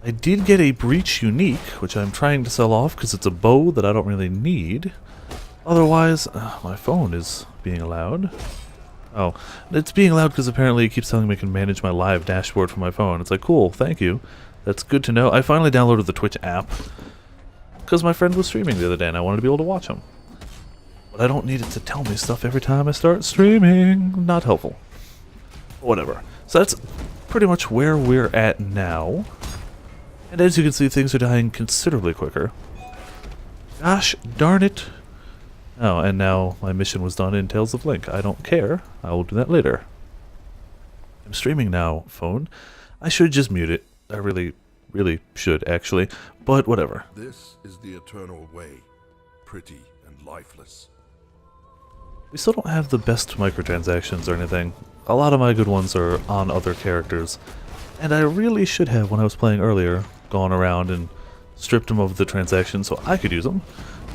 I did get a breach unique, which I'm trying to sell off because it's a bow that I don't really need. Otherwise, my phone is being allowed. Oh, it's being allowed because apparently it keeps telling me I can manage my live dashboard from my phone. It's like, cool, thank you. That's good to know. I finally downloaded the Twitch app because my friend was streaming the other day and I wanted to be able to watch him. But I don't need it to tell me stuff every time I start streaming. Not helpful. Whatever. So that's pretty much where we're at now. And as you can see, things are dying considerably quicker. Gosh darn it. Oh, and now my mission was done in Tales of Link. I don't care. I will do that later. I'm streaming now, phone. I should just mute it. I really should, actually. But whatever. This is the eternal way. Pretty and lifeless. We still don't have the best microtransactions or anything. A lot of my good ones are on other characters. And I really should have, when I was playing earlier, gone around and stripped them of the transactions so I could use them.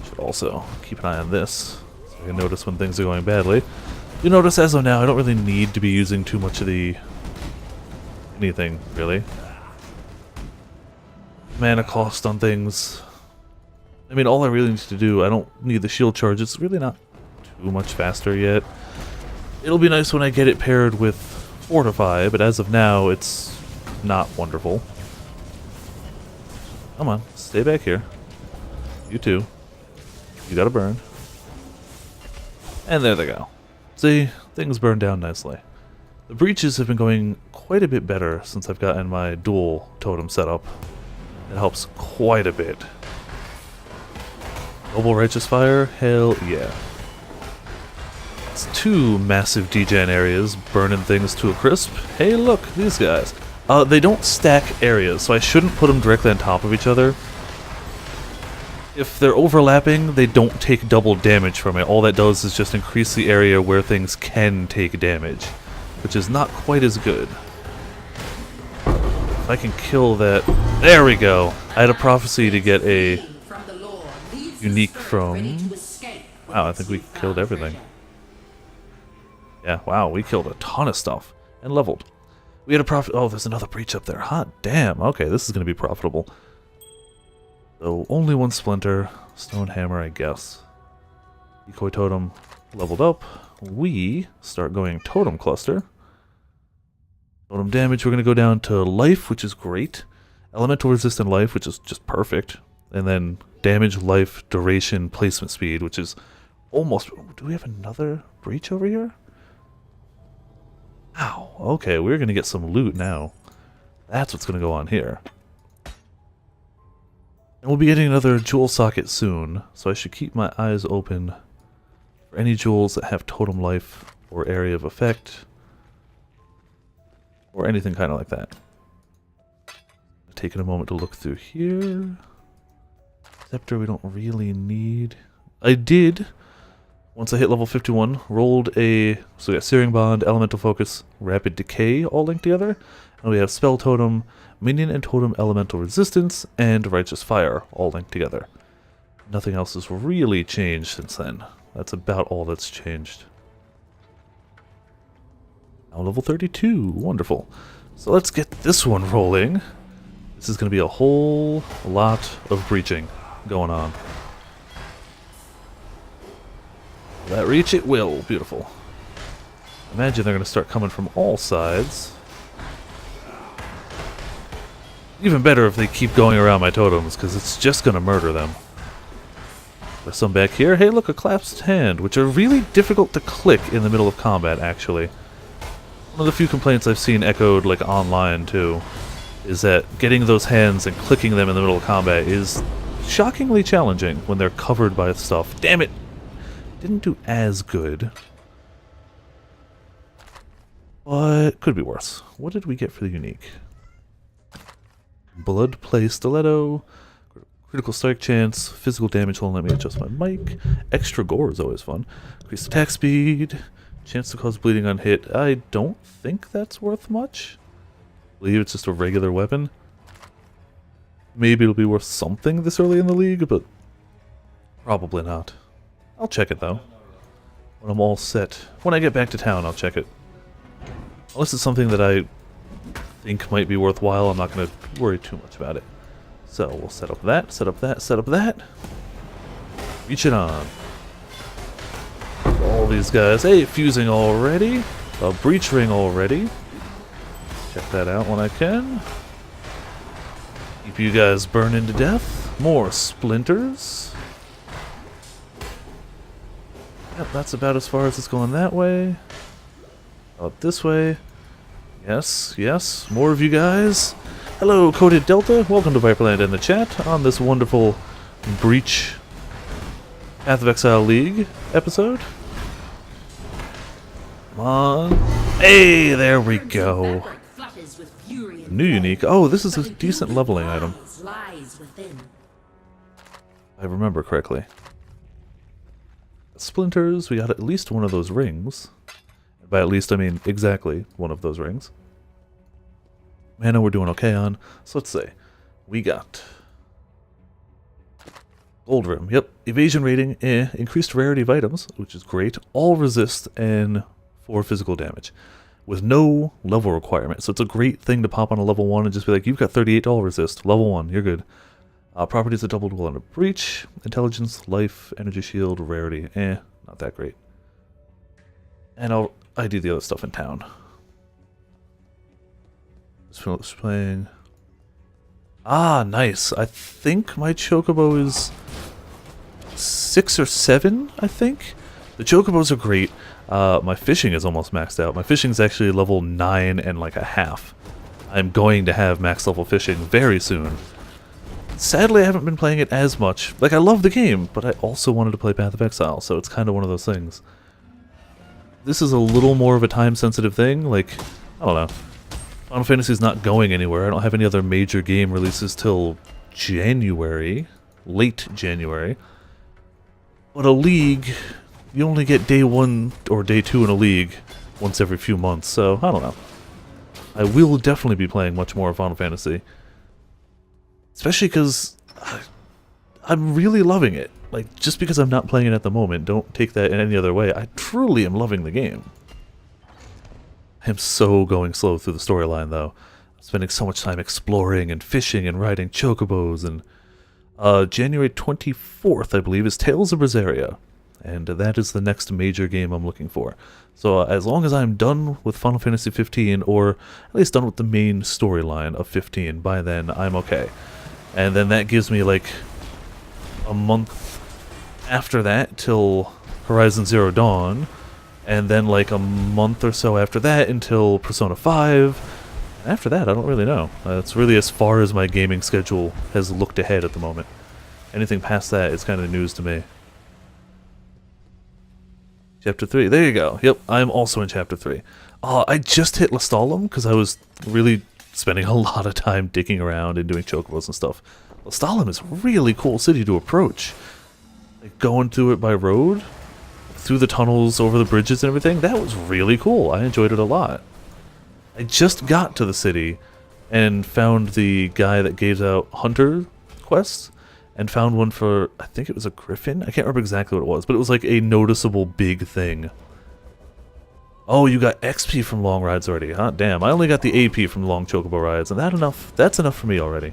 Should also keep an eye on this, so I can notice when things are going badly. You notice as of now, I don't really need to be using too much of the... anything, really. Mana cost on things. I mean, all I really need to do, I don't need the shield charge. It's really not too much faster yet. It'll be nice when I get it paired with Fortify, but as of now, it's not wonderful. Come on, stay back here. You too. You gotta burn. And there they go. See, things burn down nicely. The breaches have been going quite a bit better since I've gotten my dual totem set up. It helps quite a bit. Double Righteous Fire? Hell yeah. It's two massive degen areas burning things to a crisp. Hey look, these guys. They don't stack areas, so I shouldn't put them directly on top of each other. If they're overlapping, they don't take double damage from it. All that does is just increase the area where things can take damage, which is not quite as good. If I can kill that... There we go! I had a prophecy to get a unique from... Wow, I think we killed everything. Yeah, wow, we killed a ton of stuff. And leveled. We had a profit... Oh, there's another breach up there. Hot damn. Okay, this is going to be profitable. So, only one splinter. Stone hammer, I guess. Decoy totem leveled up. We start going totem cluster. Totem damage, we're going to go down to life, which is great. Elemental resistant life, which is just perfect. And then damage, life, duration, placement speed, which is almost... Do we have another breach over here? Ow. Okay, we're going to get some loot now. That's what's going to go on here. And we'll be getting another jewel socket soon, so I should keep my eyes open for any jewels that have totem life or area of effect. Or anything kind of like that. Taking a moment to look through here. Scepter we don't really need. I did, once I hit level 51, rolled a... So we got Searing Bond, Elemental Focus, Rapid Decay all linked together. And we have Spell Totem, Minion and Totem Elemental Resistance, and Righteous Fire all linked together. Nothing else has really changed since then. That's about all that's changed. Now level 32, wonderful. So let's get this one rolling. This is going to be a whole lot of breaching going on. Will that reach? It will. Beautiful. Imagine they're going to start coming from all sides. Even better if they keep going around my totems, because it's just going to murder them. There's some back here. Hey, look, a clasped hand, which are really difficult to click in the middle of combat, actually. One of the few complaints I've seen echoed, like, online, too, is that getting those hands and clicking them in the middle of combat is shockingly challenging when they're covered by stuff. Damn it! Didn't do as good. But could be worse. What did we get for the unique? Blood Play Stiletto, critical strike chance, physical damage. Hold on, let me adjust my mic. Extra gore is always fun. Increased attack speed, chance to cause bleeding on hit. I don't think that's worth much. I believe it's just a regular weapon. Maybe it'll be worth something this early in the league, but probably not. I'll check it though. When I'm all set. When I get back to town, I'll check it. Unless it's something that I think might be worthwhile. I'm not going to worry too much about it. So we'll set up that, set up that, set up that. Reach it on. All these guys. Hey, fusing already. A breach ring already. Check that out when I can. Keep you guys burning to death. More splinters. Yep, that's about as far as it's going that way. Out this way. Yes, yes, more of you guys. Hello, Coded Delta. Welcome to Viperland in the chat on this wonderful Breach Path of Exile League episode. Come on. Hey, there we go. New unique. Oh, this is a decent leveling item. If I remember correctly. Splinters, we got at least one of those rings. By at least, I mean exactly one of those rings. Mana we're doing okay on. So let's say we got Gold Rim. Yep. Evasion rating, increased rarity of items, which is great. All resist and 4 physical damage. With no level requirement. So it's a great thing to pop on a level 1 and just be like, you've got 38 all resist. Level 1, you're good. Properties are doubled while under breach. Intelligence, life, energy shield, rarity. Not that great. And I do the other stuff in town. Just playing. Ah, nice. I think my Chocobo is 6 or 7, I think. The Chocobos are great. My fishing is almost maxed out. My fishing is actually level 9 and like a half. I'm going to have max level fishing very soon. Sadly, I haven't been playing it as much. Like, I love the game, but I also wanted to play Path of Exile, so it's kind of one of those things. This is a little more of a time-sensitive thing. Like, I don't know. Final Fantasy's not going anywhere. I don't have any other major game releases till January. Late January. But a League, you only get day 1 or day 2 in a League once every few months, so I don't know. I will definitely be playing much more Final Fantasy. Especially because I'm really loving it. Like, just because I'm not playing it at the moment, don't take that in any other way. I truly am loving the game. I am so going slow through the storyline, though. I'm spending so much time exploring and fishing and riding chocobos. And January 24th, I believe, is Tales of Berseria. And that is the next major game I'm looking for. So as long as I'm done with Final Fantasy 15, or at least done with the main storyline of 15, by then I'm okay. And then that gives me like a month after that till Horizon Zero Dawn, and then like a month or so after that until Persona 5. And after that, I don't really know. That's really as far as my gaming schedule has looked ahead at the moment. Anything past that is kind of news to me. Chapter 3. There you go. Yep, I'm also in Chapter 3. Oh, I just hit Lestalem because I was really spending a lot of time digging around and doing chocobos and stuff. Lestalem is a really cool city to approach. Like, going through it by road, through the tunnels, over the bridges and everything, that was really cool. I enjoyed it a lot. I just got to the city and found the guy that gave out hunter quests, and found one for, I think it was a griffin? I can't remember exactly what it was, but it was like a noticeable big thing. Oh, you got XP from long rides already, huh? Damn, I only got the AP from long chocobo rides, and that's enough for me already.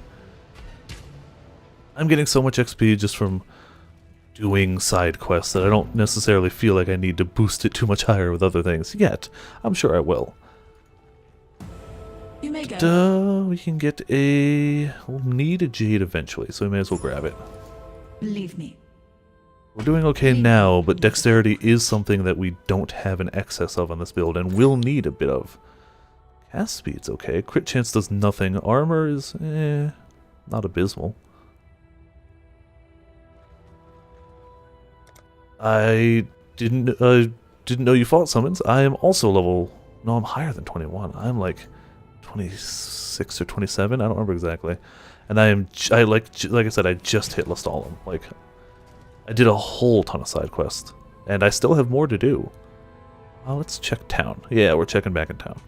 I'm getting so much XP just from doing side quests that I don't necessarily feel like I need to boost it too much higher with other things yet. I'm sure I will. You may go. We can get a... We'll need a jade eventually, so we may as well grab it. Believe me. We're doing okay now, but dexterity is something that we don't have an excess of on this build, and will need a bit of. Cast speed's okay. Crit chance does nothing. Armor is, not abysmal. I didn't know you fought summons. I am also level... No, I'm higher than 21. I'm like 26 or 27. I don't remember exactly. And like I said, I just hit Lestalem. Like, I did a whole ton of side quests, and I still have more to do. Let's check town. Yeah, we're checking back in town.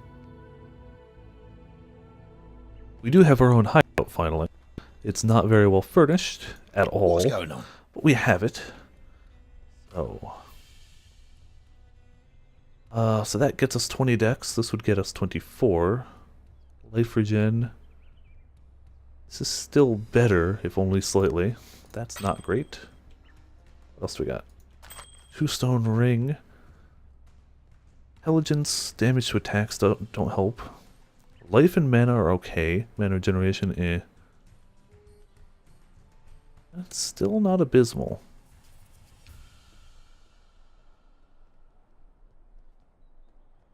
We do have our own hideout finally. It's not very well furnished at all. What's going on? But we have it. So that gets us 20 dex. This would get us 24. Life regen. This is still better, if only slightly. That's not great. What else do we got? 2-stone ring. Intelligence, damage to attacks don't help. Life and mana are okay. Mana regeneration, eh. That's still not abysmal.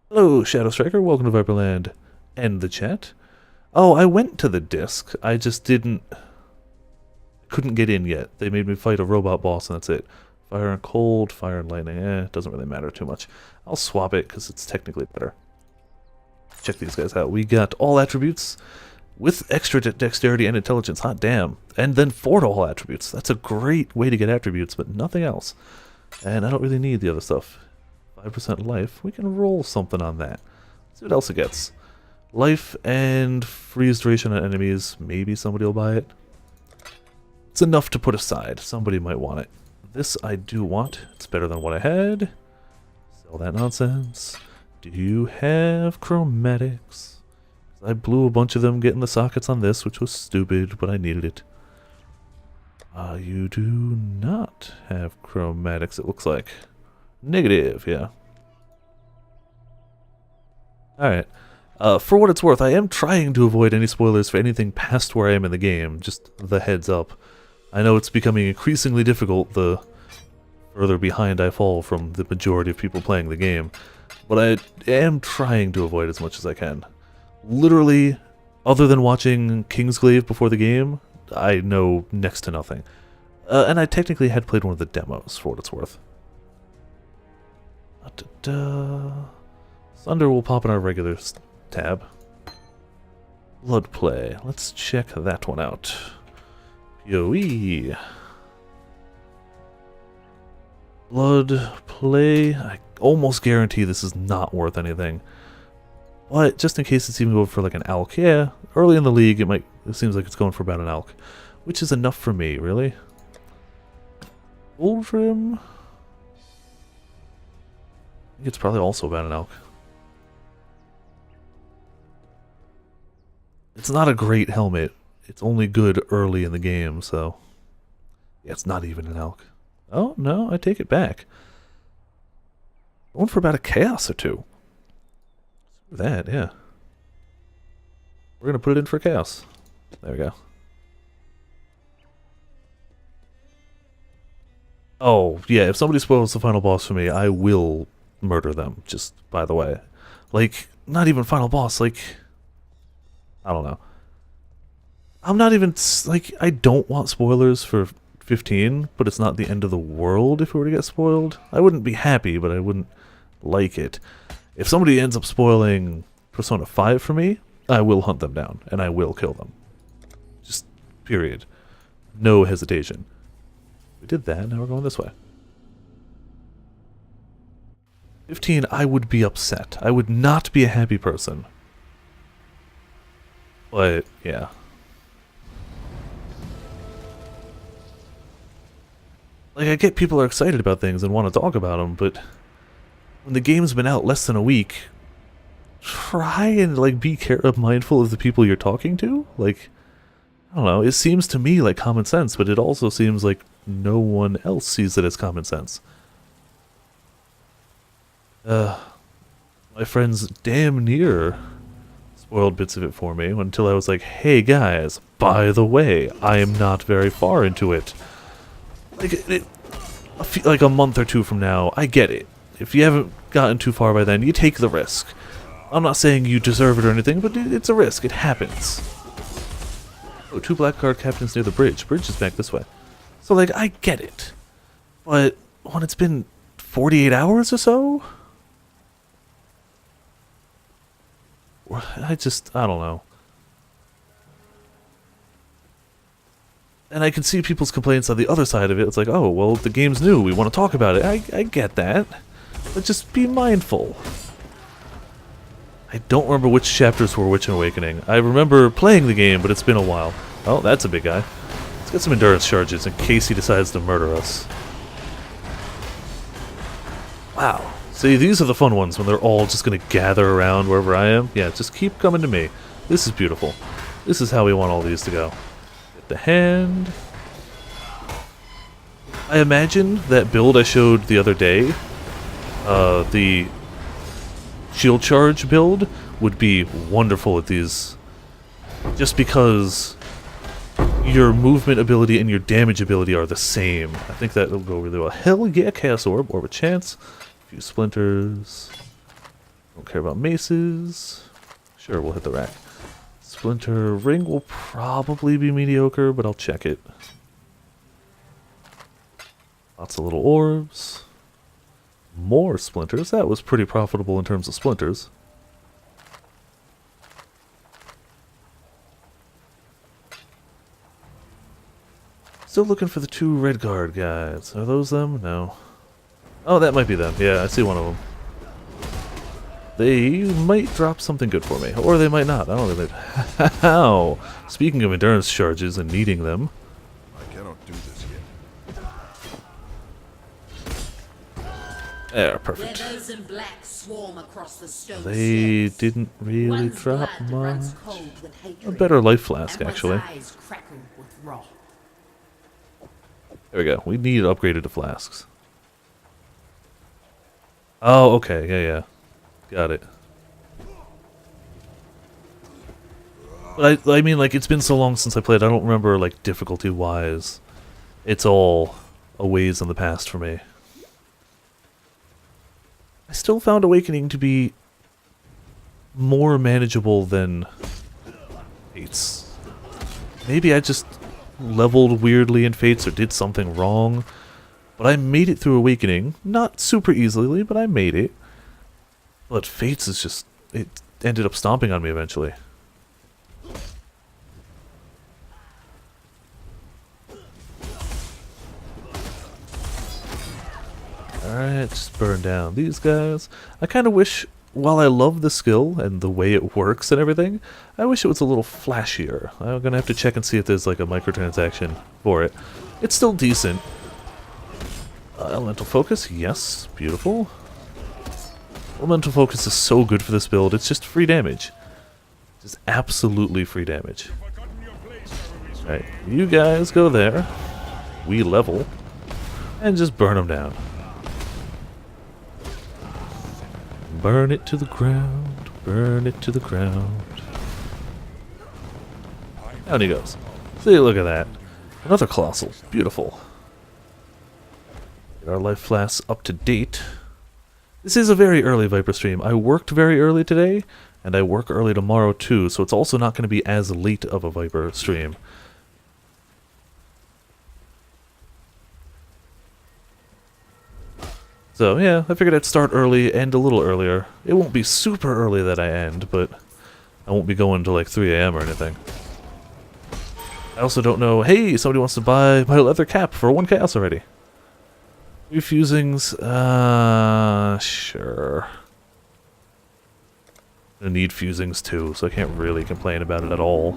Hello, Shadow Striker. Welcome to Viperland. And the chat. Oh, I went to the disc. I just couldn't get in yet. They made me fight a robot boss and that's it. Fire and cold, fire and lightning. It doesn't really matter too much. I'll swap it because it's technically better. Check these guys out. We got all attributes with extra dexterity and intelligence. Hot damn. And then 4 to all attributes. That's a great way to get attributes, but nothing else. And I don't really need the other stuff. 5% life. We can roll something on that. Let's see what else it gets. Life and freeze duration on enemies. Maybe somebody will buy it. It's enough to put aside. Somebody might want it. This I do want. It's better than what I had. Sell that nonsense. Do you have chromatics? I blew a bunch of them getting the sockets on this, which was stupid, but I needed it. You do not have chromatics, it looks like. Negative, yeah. Alright. For what it's worth, I am trying to avoid any spoilers for anything past where I am in the game. Just the heads up. I know it's becoming increasingly difficult the further behind I fall from the majority of people playing the game. But I am trying to avoid as much as I can. Literally, other than watching Kingsglaive before the game, I know next to nothing. And I technically had played one of the demos, for what it's worth. Thunder will pop in our regular tab. Blood play. Let's check that one out. PoE. Blood play. I almost guarantee this is not worth anything. But just in case it's even going for like an alk. Yeah, early in the league it seems like it's going for about an alk. Which is enough for me, really. Full trim. I think it's probably also about an alk. It's not a great helmet. It's only good early in the game, so... Yeah, it's not even an alk. Oh, no, I take it back. Going for about a chaos or two. That, yeah. We're gonna put it in for chaos. There we go. Oh, yeah, if somebody spoils the final boss for me, I will murder them, just by the way. Like, not even final boss, like... I don't know. I'm not even, like, I don't want spoilers for 15, but it's not the end of the world if we were to get spoiled. I wouldn't be happy, but I wouldn't like it. If somebody ends up spoiling Persona 5 for me, I will hunt them down, and I will kill them. Just, period. No hesitation. We did that, now we're going this way. 15, I would be upset. I would not be a happy person. But, yeah. Like, I get people are excited about things and want to talk about them, but when the game's been out less than a week, try and, like, be mindful of the people you're talking to. Like, I don't know, it seems to me like common sense, but it also seems like no one else sees it as common sense. My friends damn near spoiled bits of it for me until I was like, hey guys, by the way, I am not very far into it. Like a month or two from now, I get it. If you haven't gotten too far by then, you take the risk. I'm not saying you deserve it or anything, but it's a risk. It happens. Oh, 2 black card captains near the bridge. Bridge is back this way. So, like, I get it. But when it's been 48 hours or so? I don't know. And I can see people's complaints on the other side of it. It's like, oh, well, the game's new. We want to talk about it. I get that. But just be mindful. I don't remember which chapters were which in Awakening. I remember playing the game, but it's been a while. Oh, that's a big guy. Let's get some endurance charges in case he decides to murder us. Wow. See, these are the fun ones when they're all just going to gather around wherever I am. Yeah, just keep coming to me. This is beautiful. This is how we want all these to go. Get the hand. I imagine that build I showed the other day, the shield charge build, would be wonderful at these. Just because your movement ability and your damage ability are the same. I think that will go really well. Hell yeah, Chaos Orb of Chance. A few splinters. Don't care about maces. Sure, we'll hit the rack. Splinter ring will probably be mediocre, but I'll check it. Lots of little orbs. More splinters. That was pretty profitable in terms of splinters. Still looking for the 2 red guard guys. Are those them? No. Oh, that might be them. Yeah, I see one of them. They might drop something good for me. Or they might not. I don't know. How? Speaking of endurance charges and needing them. I cannot do this yet. There, perfect. Those in black swarm across the stone They steps. didn't really One's drop blood much. runs cold with A hatred, better life flask, and one's actually. eyes crackle with wrath. There we go. We need upgraded to flasks. Oh, okay. Yeah. Got it. But I mean, like, it's been so long since I played, I don't remember, like, difficulty-wise. It's all a ways in the past for me. I still found Awakening to be more manageable than Fates. Maybe I just leveled weirdly in Fates or did something wrong. But I made it through Awakening. Not super easily, but I made it. But Fates is just... it ended up stomping on me eventually. Alright, just burn down these guys. I kind of wish, while I love the skill and the way it works and everything, I wish it was a little flashier. I'm gonna have to check and see if there's like a microtransaction for it. It's still decent. Elemental Focus, yes, beautiful. Elemental Focus is so good for this build, it's just free damage. Just absolutely free damage. Alright, you guys go there. We level. And just burn them down. Burn it to the ground. Burn it to the ground. Down he goes. See, look at that. Another Colossal. Beautiful. Get our life flasks up to date. This is a very early Viper stream. I worked very early today, and I work early tomorrow too, so it's also not going to be as late of a Viper stream. So yeah, I figured I'd start early, end a little earlier. It won't be super early that I end, but I won't be going till like 3 AM or anything. I also don't know, hey, somebody wants to buy my leather cap for 1 chaos already. 3 fusings, sure. I need fusings too, so I can't really complain about it at all.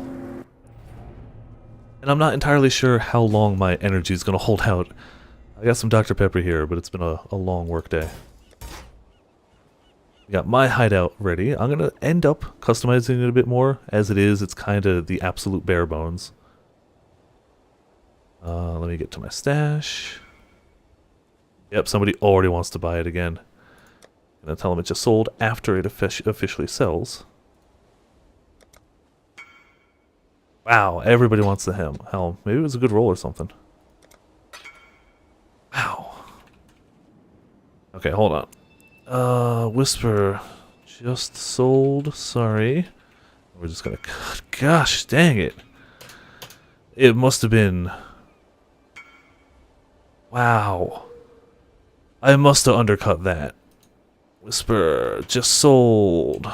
And I'm not entirely sure how long my energy is going to hold out. I got some Dr. Pepper here, but it's been a long work day. We got my hideout ready. I'm going to end up customizing it a bit more. As it is, it's kind of the absolute bare bones. Let me get to my stash. Yep, somebody already wants to buy it again. I'm going to tell them it just sold after it officially sells. Wow, everybody wants the helm. Hell, maybe it was a good roll or something. Wow. Okay, hold on. Whisper just sold. Sorry. We're just gonna cut. Gosh, dang it. It must have been... Wow. I must have undercut that. Whisper just sold.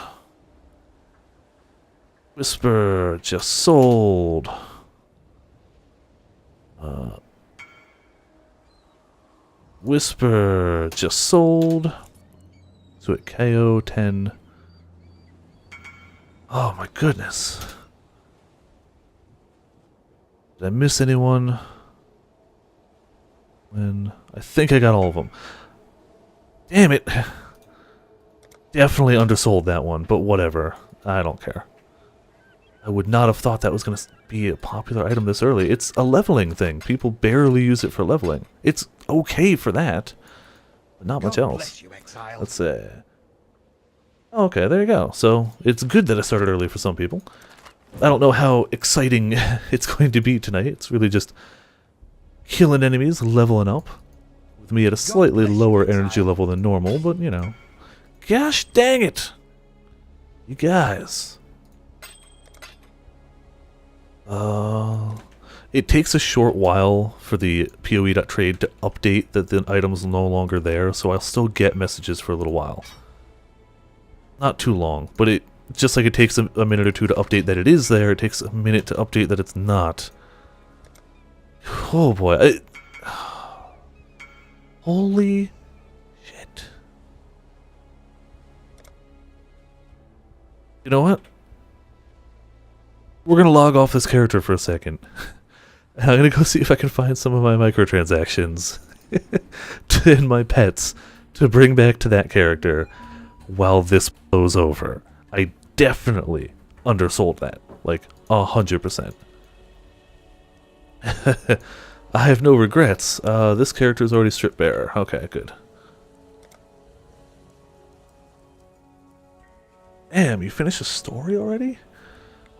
Whisper just sold. Whisper just sold. So at KO 10. Oh my goodness. Did I miss anyone? When I think I got all of them. Damn it. Definitely undersold that one, but whatever. I don't care. I would not have thought that was going to be a popular item this early. It's a leveling thing. People barely use it for leveling. It's okay for that, but not much else. Let's see. Okay, there you go. So it's good that I started early for some people. I don't know how exciting it's going to be tonight. It's really just killing enemies, leveling up. With me at a slightly lower energy level than normal, but you know. Gosh dang it! You guys. It takes a short while for the PoE.trade to update that the item's no longer there, so I'll still get messages for a little while. Not too long, but it just like it takes a minute or two to update that it is there, it takes a minute to update that it's not. Oh boy. Holy shit. You know what? We're gonna log off this character for a second. I'm gonna go see if I can find some of my microtransactions and my pets to bring back to that character while this blows over. I definitely undersold that, like 100%. I have no regrets. This character is already stripped bare. Okay, good. Damn, you finished a story already?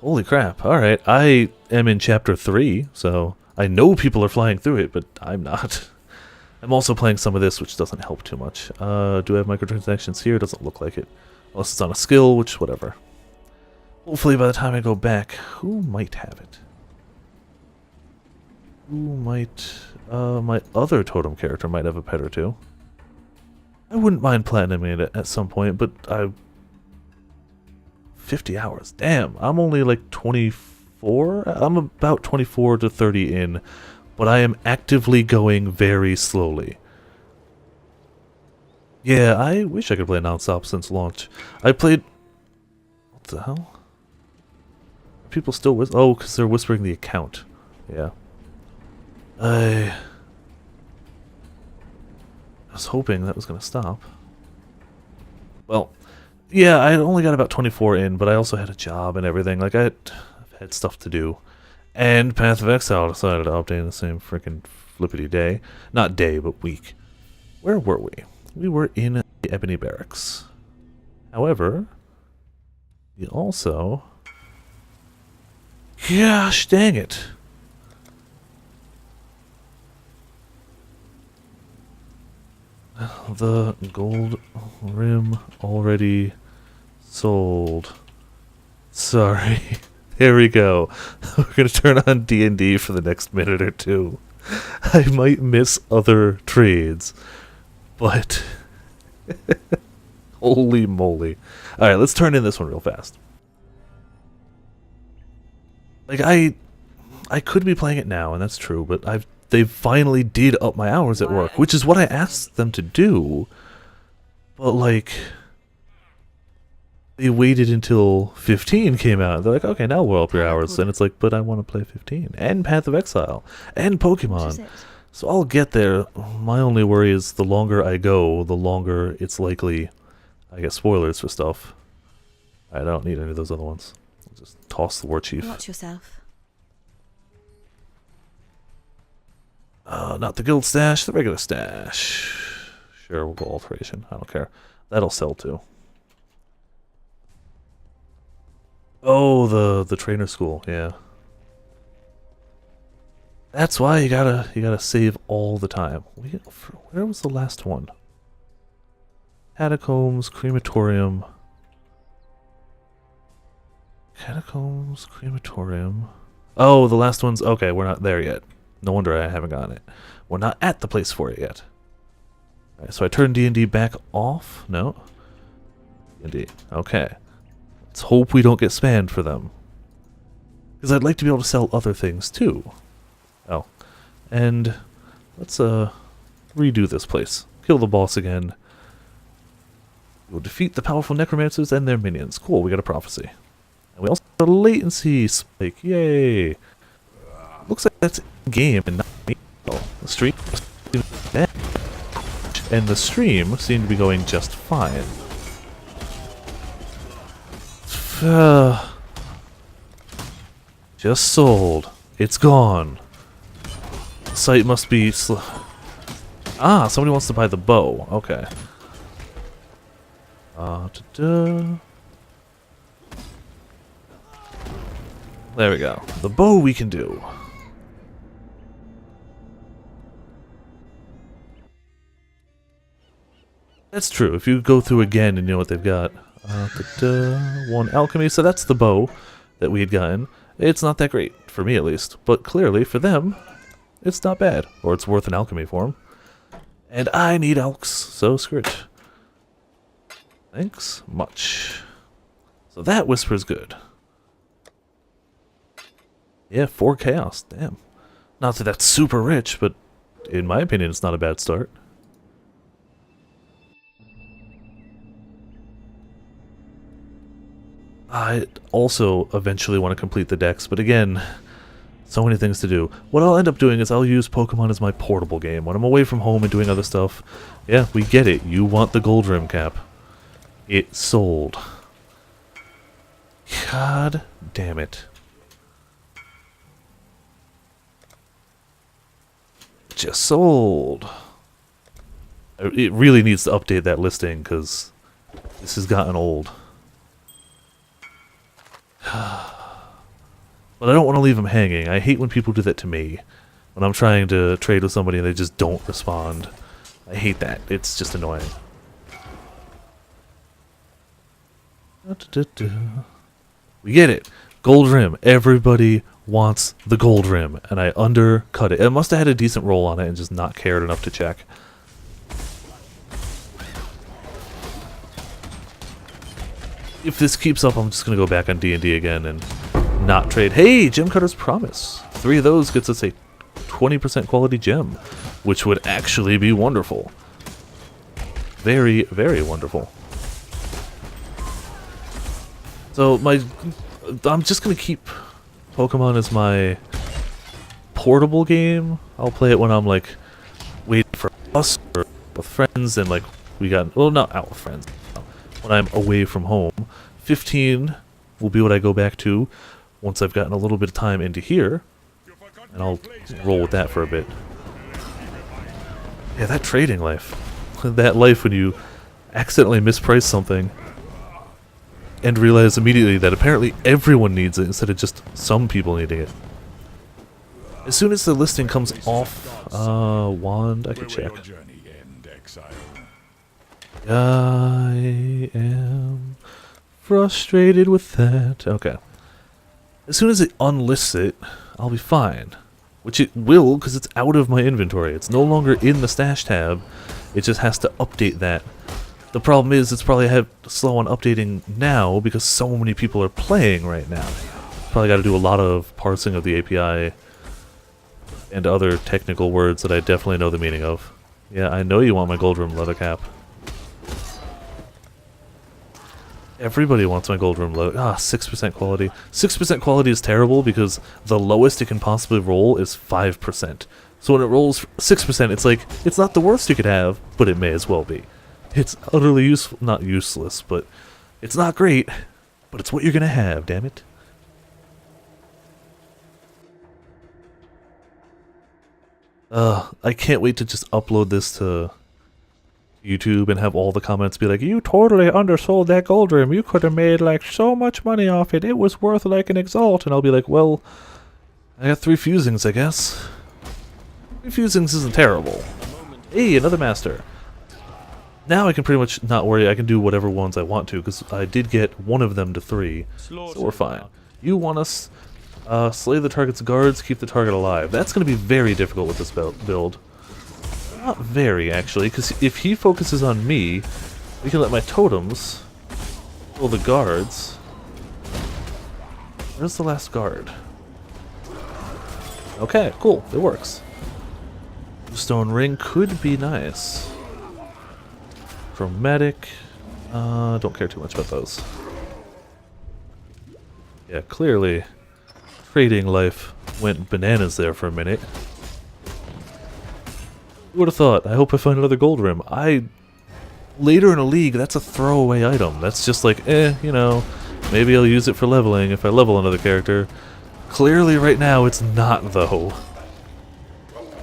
Holy crap. Alright, I am in chapter 3, so I know people are flying through it, but I'm not. I'm also playing some of this, which doesn't help too much. Do I have microtransactions here? Doesn't look like it. Unless it's on a skill, which, whatever. Hopefully by the time I go back, who might have it? Who might... my other totem character might have a pet or two. I wouldn't mind platinuming it at some point, but 50 hours. Damn, I'm only like 24? I'm about 24 to 30 in, but I am actively going very slowly. Yeah, I wish I could play non-stop since launch. I played... What the hell? Are people still oh, because they're whispering the account. Yeah. I was hoping that was going to stop. Well, yeah, I only got about 24 in, but I also had a job and everything. Like, I've had stuff to do. And Path of Exile decided to update in the same freaking flippity day. Not day, but week. Where were we? We were in the Ebony Barracks. However, we also... Gosh dang it! The gold rim already sold. Sorry. Here we go. We're gonna turn on D&D for the next minute or two. I might miss other trades, but holy moly. Alright, let's turn in this one real fast. Like, I could be playing it now, and that's true, but they finally did up my hours at work, which is what I asked them to do. But, like, they waited until 15 came out. They're like, okay, now we'll up your hours. And it's like, but I want to play 15. And Path of Exile. And Pokemon. So I'll get there. My only worry is the longer I go, the longer it's likely I get spoilers for stuff. I don't need any of those other ones. I'll just toss the War Chief. Watch yourself. Not the guild stash, the regular stash. Sure, we'll go alteration. I don't care. That'll sell too. Oh, the trainer school, yeah. That's why you gotta save all the time. Where was the last one? Catacombs, crematorium. Catacombs, crematorium. Oh, the last one's okay. We're not there yet. No wonder I haven't gotten it. We're not at the place for it yet. Alright, so I turned D&D back off? No? D&D. Okay. Let's hope we don't get spammed for them. Because I'd like to be able to sell other things too. Oh. And let's redo this place. Kill the boss again. We'll defeat the powerful necromancers and their minions. Cool, we got a prophecy. And we also got a latency spike. Yay! Looks like that's in-game and not me. Oh, the stream and the stream seemed to be going just fine. Just sold. It's gone. The site must be ah, somebody wants to buy the bow. Okay. There we go. The bow we can do. That's true. If you go through again and you know what they've got. One alchemy. So that's the bow that we had gotten. It's not that great, for me at least. But clearly, for them, it's not bad. Or it's worth an alchemy for them. And I need elks, so screw it. Thanks much. So that whisper's good. Yeah, 4 chaos. Damn. Not that that's super rich, but in my opinion, it's not a bad start. I also eventually want to complete the decks, but again, so many things to do. What I'll end up doing is I'll use Pokemon as my portable game. When I'm away from home and doing other stuff, yeah, we get it. You want the gold rim cap. It sold. God damn it. Just sold. It really needs to update that listing because this has gotten old. But I don't want to leave them hanging. I hate when people do that to me. When I'm trying to trade with somebody and they just don't respond. I hate that. It's just annoying. We get it. Gold rim. Everybody wants the gold rim. And I undercut it. It must have had a decent roll on it and just not cared enough to check. If this keeps up, I'm just going to go back on D&D again and not trade. Hey, Gem Cutter's Promise. 3 of those gets us a 20% quality gem, which would actually be wonderful. Very, very wonderful. So I'm just going to keep Pokemon as my portable game. I'll play it when I'm like waiting for us or with friends and like we got, well, not out with friends. When I'm away from home. 15 will be what I go back to once I've gotten a little bit of time into here. And I'll roll with that for a bit. Yeah, that trading life. That life when you accidentally misprice something and realize immediately that apparently everyone needs it instead of just some people needing it. As soon as the listing comes off, wand, I can check. I am frustrated with that. Okay. As soon as it unlists it, I'll be fine. Which it will, because it's out of my inventory. It's no longer in the stash tab. It just has to update that. The problem is, it's probably slow on updating now because so many people are playing right now. Probably got to do a lot of parsing of the API and other technical words that I definitely know the meaning of. Yeah, I know you want my gold rim leather cap. Everybody wants my gold rim leather. 6% quality. 6% quality is terrible because the lowest it can possibly roll is 5%. So when it rolls 6%, it's like, it's not the worst you could have, but it may as well be. It's utterly useful, not useless, but it's not great, but it's what you're gonna have, damn it. I can't wait to just upload this to YouTube and have all the comments be like, you totally undersold that gold rim, you could have made like so much money off it, it was worth like an exalt, and I'll be like, well, I got 3 fusings, I guess. 3 fusings isn't terrible. Hey, another master. Now I can pretty much not worry, I can do whatever ones I want to, because I did get one of them to 3, so we're fine. You want us, slay the target's guards, keep the target alive. That's going to be very difficult with this build. Not very, actually, because if he focuses on me, we can let my totems kill the guards. Where's the last guard? Okay, cool, it works. Stone ring could be nice. Chromatic. Don't care too much about those. Yeah, clearly trading life went bananas there for a minute. Who would have thought? I hope I find another gold rim. Later in a league, that's a throwaway item. That's just like, you know, maybe I'll use it for leveling if I level another character. Clearly right now it's not, though.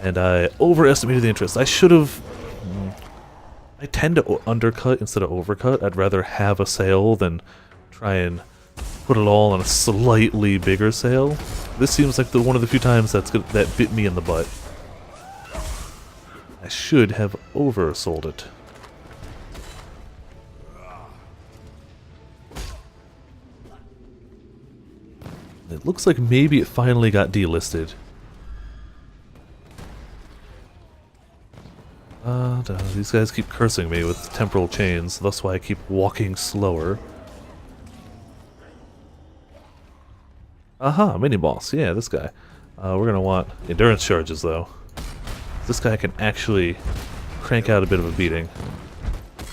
And I overestimated the interest. I should have... I tend to undercut instead of overcut. I'd rather have a sail than try and put it all on a slightly bigger sail. This seems like one of the few times that bit me in the butt. I should have oversold it. It looks like maybe it finally got delisted. These guys keep cursing me with temporal chains, that's why I keep walking slower. Aha, mini-boss. Yeah, this guy. We're gonna want endurance charges, though. This guy can actually crank out a bit of a beating.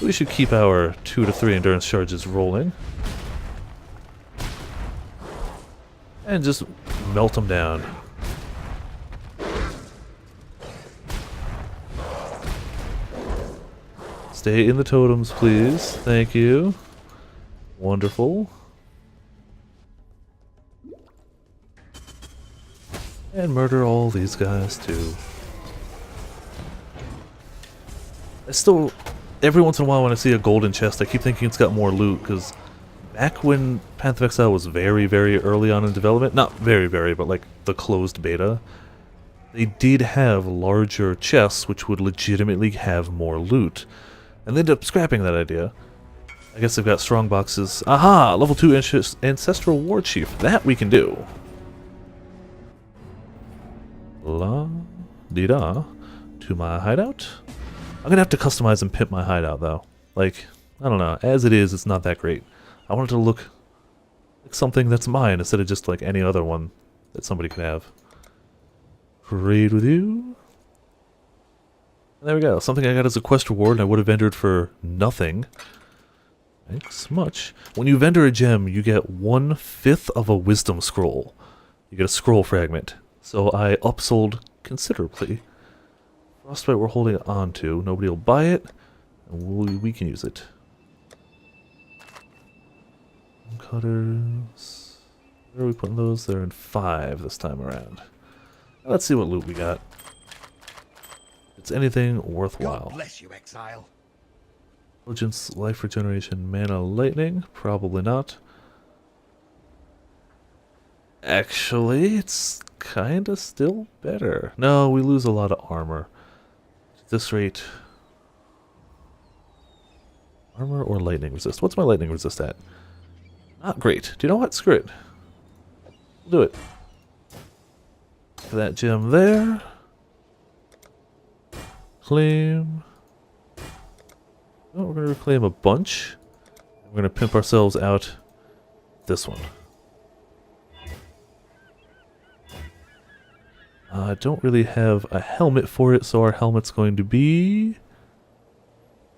We should keep our 2 to 3 endurance charges rolling. And just melt them down. Stay in the totems, please. Thank you. Wonderful. And murder all these guys, too. I still, every once in a while when I see a golden chest, I keep thinking it's got more loot, because back when Path of Exile was very, very early on in development, not very, very, but like the closed beta, they did have larger chests which would legitimately have more loot. And they ended up scrapping that idea. I guess they've got strong boxes. Aha! Level 2 Ancestral War Chief. That we can do. La-dee-da. To my hideout. I'm gonna have to customize and pimp my hideout, though. Like, I don't know. As it is, it's not that great. I want it to look like something that's mine instead of just like any other one that somebody could have. Trade with you. And there we go. Something I got as a quest reward and I would have vendored for nothing. Thanks much. When you vendor a gem, you get 1/5 of a wisdom scroll. You get a scroll fragment. So I upsold considerably. Frostbite we're holding on to. Nobody will buy it. And we can use it. Cutters. Where are we putting those? They're in 5 this time around. Let's see what loot we got. If it's anything worthwhile. God bless you, exile. Intelligence, life regeneration, mana, lightning. Probably not. Actually, it's kinda still better. No, we lose a lot of armor. At this rate. Armor or lightning resist? What's my lightning resist at? Not great. Do you know what? Screw it. We'll do it. That gem there. Claim. Oh, we're going to reclaim a bunch. We're going to pimp ourselves out this one. I don't really have a helmet for it, so our helmet's going to be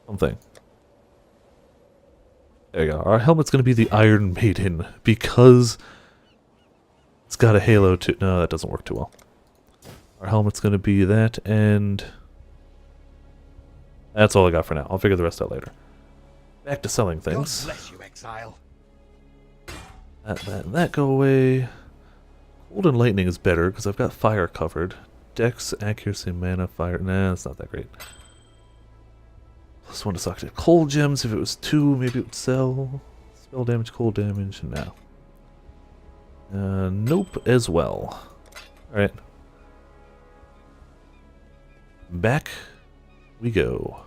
something. There you go. Our helmet's going to be the Iron Maiden because it's got a halo too. No, that doesn't work too well. Our helmet's going to be that, and that's all I got for now. I'll figure the rest out later. Back to selling things. God bless you, exile. That go away. Cold and lightning is better because I've got fire covered. Dex, accuracy, mana, fire. Nah, it's not that great. +1 to suck. Cold gems, if it was 2, maybe it would sell. Spell damage, cold damage, no. Nope as well. Alright. Back we go.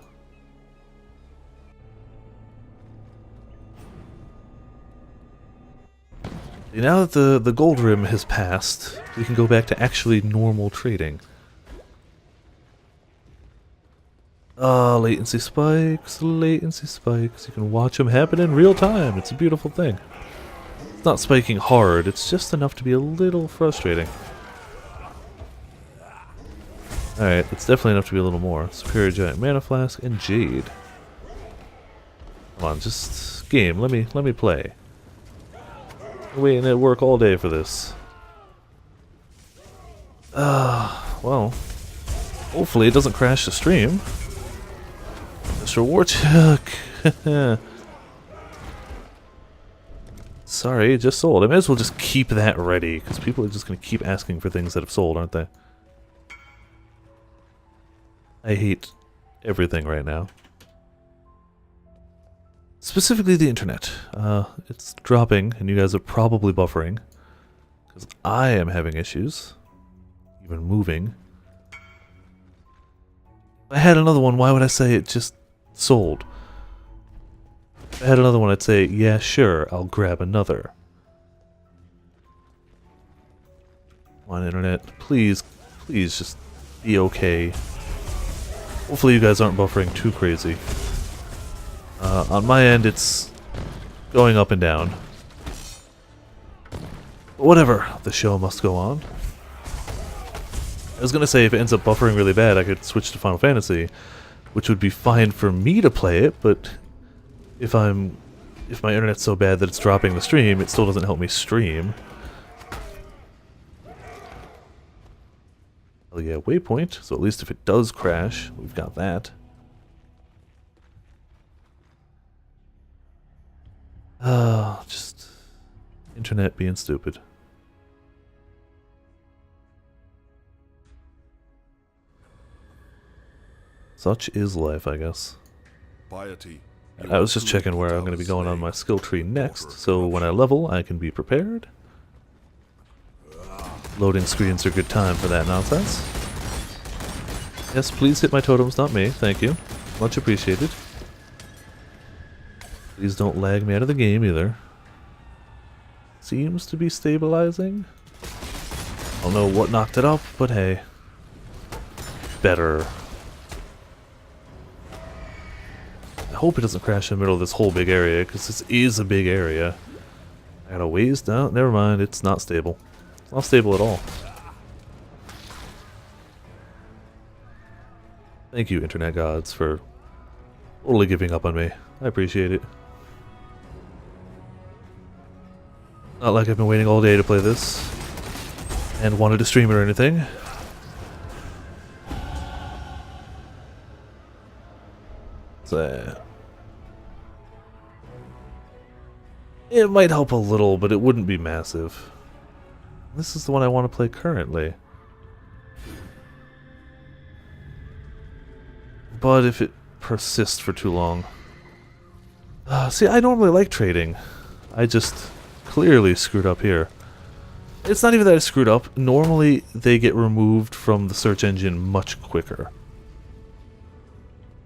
Now that the gold rim has passed, we can go back to actually normal trading. Latency spikes, latency spikes. You can watch them happen in real time. It's a beautiful thing. It's not spiking hard, it's just enough to be a little frustrating. Alright, it's definitely enough to be a little more. Superior Giant Mana Flask and Jade. Come on, just game, let me play. I'm waiting at work all day for this. Well, hopefully it doesn't crash the stream. Mr. Warchuck. sorry, it just sold. I may as well just keep that ready, because people are just going to keep asking for things that have sold, aren't they? I hate everything right now. Specifically the internet. It's dropping, and you guys are probably buffering, because I am having issues. Even moving. If I had another one, why would I say it just sold? If I had another one, I'd say, yeah, sure, I'll grab another. Come on, internet. Please, please just be okay. Hopefully you guys aren't buffering too crazy. On my end, it's going up and down. But whatever, the show must go on. I was gonna say, if it ends up buffering really bad, I could switch to Final Fantasy, which would be fine for me to play it, but if my internet's so bad that it's dropping the stream, it still doesn't help me stream. Oh yeah, waypoint, so at least if it does crash, we've got that. Just internet being stupid. Such is life, I guess. Piety. I was just checking where I'm going to be going on my skill tree next, so when I level, I can be prepared. Loading screens are a good time for that nonsense. Yes, please hit my totems, not me. Thank you. Much appreciated. Please don't lag me out of the game either. Seems to be stabilizing. I don't know what knocked it up, but hey. Better. I hope it doesn't crash in the middle of this whole big area, because this is a big area. I got a ways down. Never mind, it's not stable. It's not stable at all. Thank you, internet gods, for totally giving up on me. I appreciate it. Not like I've been waiting all day to play this and wanted to stream it or anything. So, it might help a little, but it wouldn't be massive. This is the one I want to play currently. But if it persists for too long... see, I normally like trading. I just clearly screwed up here. It's not even that I screwed up. Normally, they get removed from the search engine much quicker.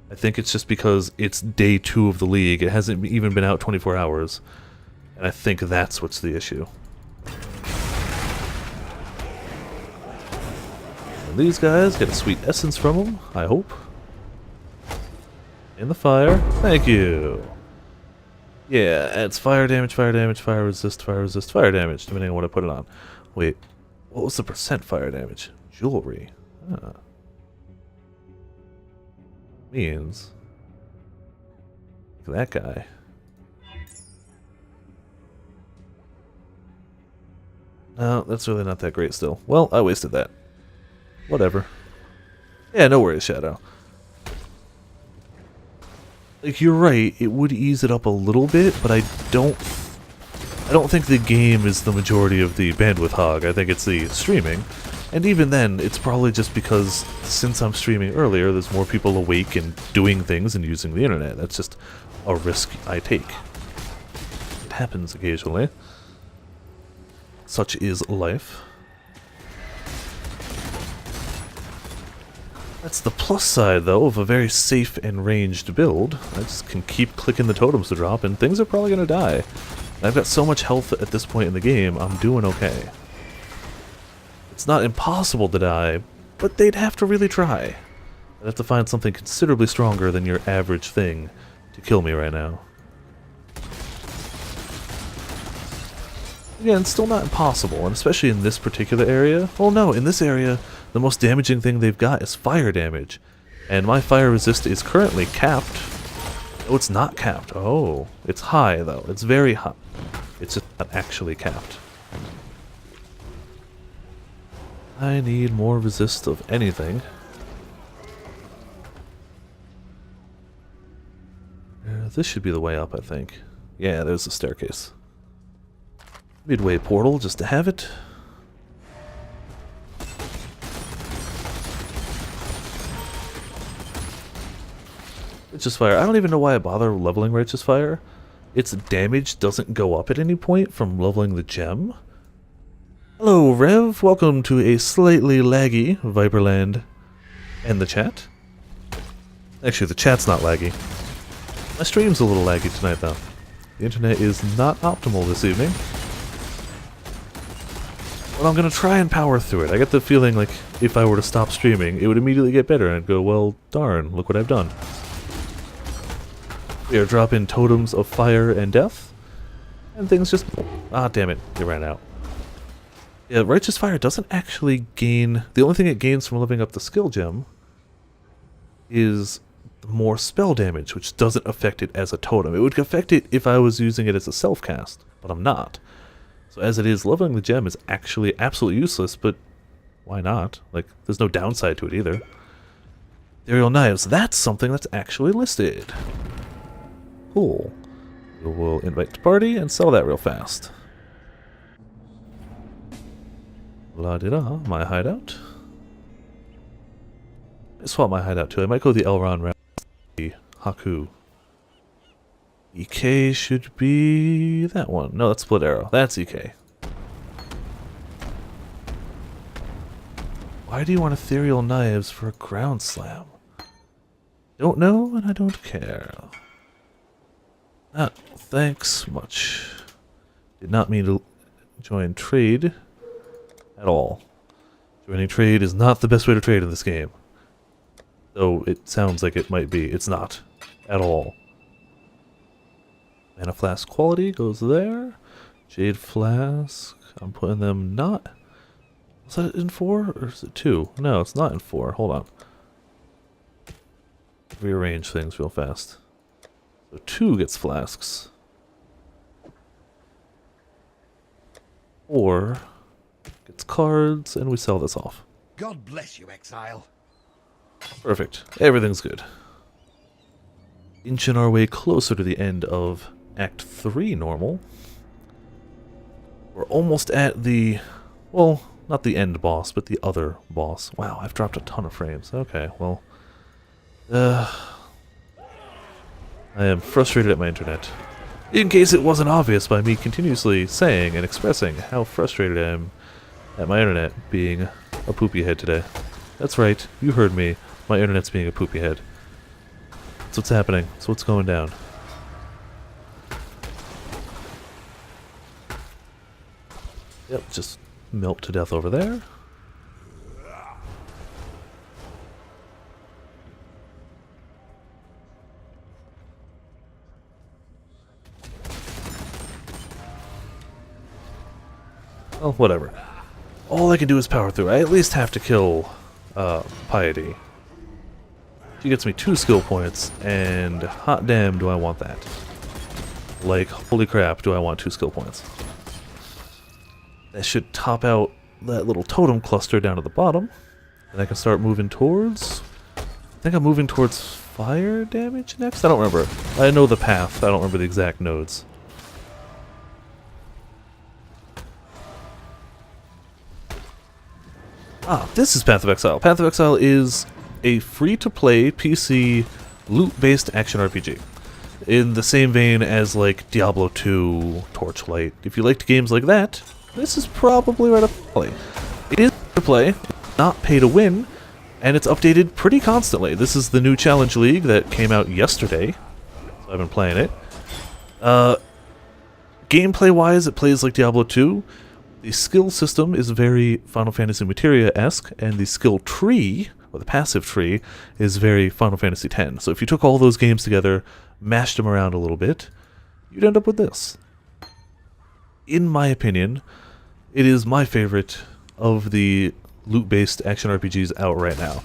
I think it's just because it's day 2 of the league. It hasn't even been out 24 hours. And I think that's what's the issue. And these guys get a sweet essence from them, I hope. In the fire. Thank you. Yeah, it's fire damage, fire damage, fire resist, fire damage, depending on what I put it on. Wait, what was the percent fire damage? Jewelry. Ah. Means... Look at that guy. No, that's really not that great still. Well, I wasted that. Whatever. Yeah, no worries, Shadow. Like, you're right, it would ease it up a little bit, but I don't think the game is the majority of the bandwidth hog. I think it's the streaming. And even then, it's probably just because since I'm streaming earlier, there's more people awake and doing things and using the internet. That's just a risk I take. It happens occasionally. Such is life. That's the plus side, though, of a very safe and ranged build. I just can keep clicking the totems to drop, and things are probably going to die. I've got so much health at this point in the game, I'm doing okay. It's not impossible to die, but they'd have to really try. I'd have to find something considerably stronger than your average thing to kill me right now. Again, still not impossible, and especially in this particular area. Well, no, in this area, the most damaging thing they've got is fire damage. And my fire resist is currently capped. Oh, it's not capped. Oh, it's high, though. It's very high. It's just not actually capped. I need more resist of anything. This should be the way up, I think. Yeah, there's the staircase. Midway portal just to have it. Righteous Fire. I don't even know why I bother leveling Righteous Fire. Its damage doesn't go up at any point from leveling the gem. Hello, Rev. Welcome to a slightly laggy Viperland and the chat. Actually, the chat's not laggy. My stream's a little laggy tonight, though. The internet is not optimal this evening. But I'm going to try and power through it. I get the feeling like if I were to stop streaming, it would immediately get better, and I'd go, well, darn, look what I've done. We are dropping Totems of Fire and Death, and things just... Ah, damn it, it ran out. Yeah, Righteous Fire doesn't actually gain... The only thing it gains from leveling up the skill gem is more spell damage, which doesn't affect it as a totem. It would affect it if I was using it as a self-cast, but I'm not. So as it is, leveling the gem is actually absolutely useless, but why not? Like, there's no downside to it either. Ethereal Knives, that's something that's actually listed. Cool. We'll invite to party and sell that real fast. La-di-da, my hideout. I swap my hideout too. I might go the Elrond route. Haku. EK should be that one. No, that's Split Arrow. That's EK. Why do you want Ethereal Knives for a ground slam? Don't know, and I don't care. Thanks much. Did not mean to join trade at all. Joining trade is not the best way to trade in this game. Though it sounds like it might be. It's not. At all. Mana Flask quality goes there. Jade Flask. I'm putting them not... Is that in 4 or is it 2? No, it's not in 4. Hold on. Rearrange things real fast. So 2 gets flasks. 4 gets cards, and we sell this off. God bless you, exile. Perfect. Everything's good. Inching our way closer to the end of Act 3 normal. We're almost at the... Well, not the end boss, but the other boss. Wow, I've dropped a ton of frames. Okay, well... I am frustrated at my internet. In case it wasn't obvious by me continuously saying and expressing how frustrated I am at my internet being a poopy head today. That's right, you heard me. My internet's being a poopy head. That's what's happening. That's what's going down. Yep, just melt to death over there. Well, whatever. All I can do is power through. I at least have to kill Piety. She gets me 2 skill points, and hot damn do I want that. Like, holy crap, do I want 2 skill points. That should top out that little totem cluster down at the bottom. And I can start moving towards... I think I'm moving towards fire damage next? I don't remember. I know the path, I don't remember the exact nodes. Ah, this is Path of Exile. Path of Exile is a free-to-play PC loot-based action RPG. In the same vein as, like, Diablo 2, Torchlight. If you liked games like that, this is probably right up to play. It is free to play, not pay to win, and it's updated pretty constantly. This is the new Challenge League that came out yesterday, so I've been playing it. Gameplay-wise, it plays like Diablo 2. The skill system is very Final Fantasy Materia-esque, and the skill tree, or the passive tree, is very Final Fantasy X. So if you took all those games together, mashed them around a little bit, you'd end up with this. In my opinion, it is my favorite of the loot-based action RPGs out right now.